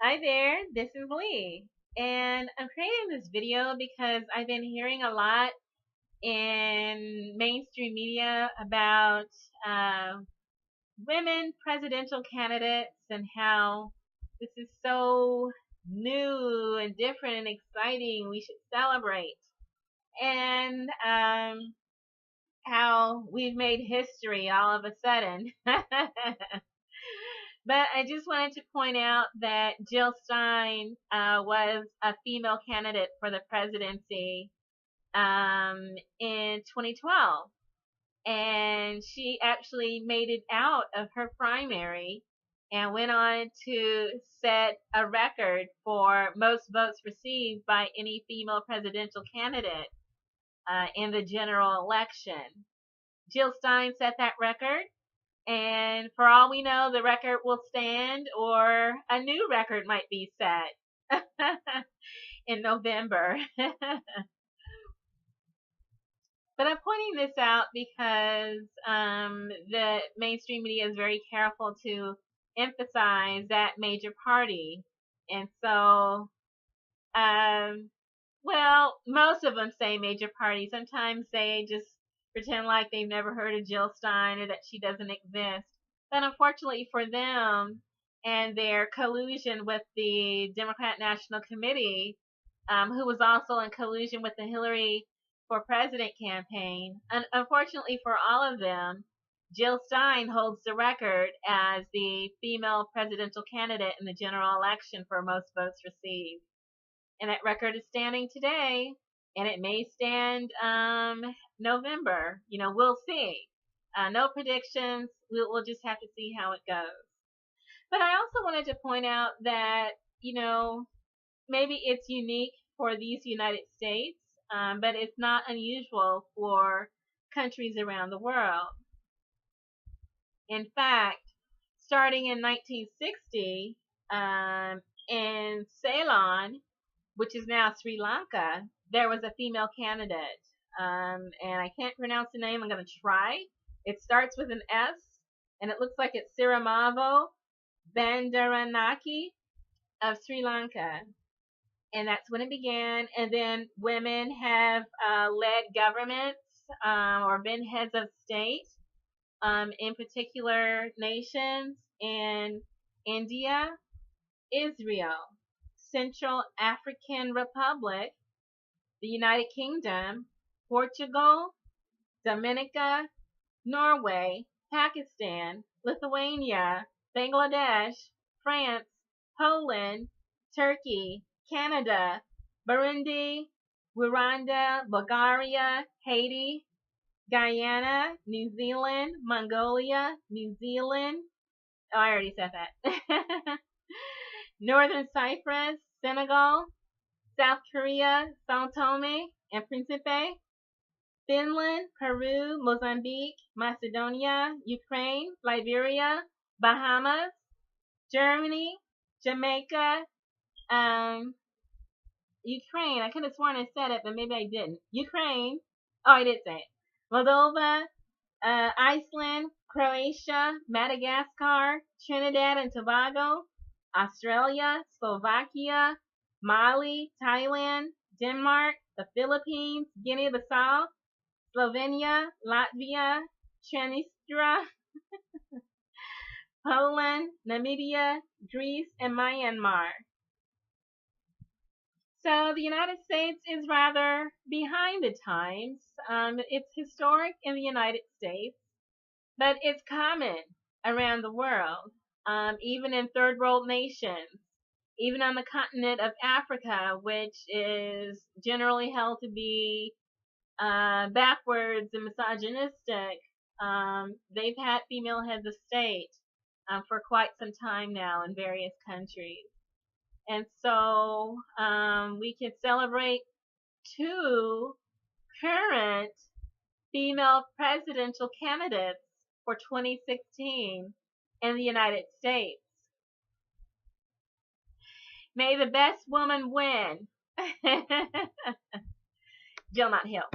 Hi there, this is Lee, and I'm creating this video because I've been hearing a lot in mainstream media about uh, women presidential candidates and how this is so new and different and exciting. We should celebrate, and how we've made history all of a sudden. But I just wanted to point out that Jill Stein was a female candidate for the presidency in 2012. And she actually made it out of her primary and went on to set a record for most votes received by any female presidential candidate in the general election. Jill Stein set that record. And for all we know, the record will stand or a new record might be set in November. But I'm pointing this out because the mainstream media is very careful to emphasize that major party. And so, well, most of them say major party. Sometimes they just pretend like they've never heard of Jill Stein or that she doesn't exist. But unfortunately for them and their collusion with the Democrat National Committee, who was also in collusion with the Hillary for President campaign, unfortunately for all of them, Jill Stein holds the record as the female presidential candidate in the general election for most votes received. And that record is standing today, and it may stand November. We'll see. No predictions. We'll just have to see how it goes. But I also wanted to point out that, maybe it's unique for these United States, but it's not unusual for countries around the world. In fact, starting in 1960, in Ceylon, which is now Sri Lanka, there was a female candidate. And I can't pronounce the name. I'm going to try. It starts with an S, and it looks like it's Sirimavo Bandaranaki of Sri Lanka. And that's when it began. And then women have led governments or been heads of state in particular nations in India, Israel, Central African Republic, the United Kingdom, Portugal, Dominica, Norway, Pakistan, Lithuania, Bangladesh, France, Poland, Turkey, Canada, Burundi, Rwanda, Bulgaria, Haiti, Guyana, New Zealand, Mongolia, New Zealand. Oh, I already said that. Northern Cyprus, Senegal, South Korea, Sao Tome and Principe, Finland, Peru, Mozambique, Macedonia, Ukraine, Liberia, Bahamas, Germany, Jamaica, Ukraine. I could have sworn I said it, but maybe I didn't. Ukraine. Oh, I did say it. Moldova, Iceland, Croatia, Madagascar, Trinidad and Tobago, Australia, Slovakia, Mali, Thailand, Denmark, the Philippines, Guinea-Bissau, Slovenia, Latvia, Transnistria, Poland, Namibia, Greece, and Myanmar. So the United States is rather behind the times. It's historic in the United States, but it's common around the world, even in third world nations, even on the continent of Africa, which is generally held to be backwards and misogynistic. They've had female heads of state for quite some time now in various countries. And so we can celebrate two current female presidential candidates for 2016 in the United States. May the best woman win. Jill, not Hill.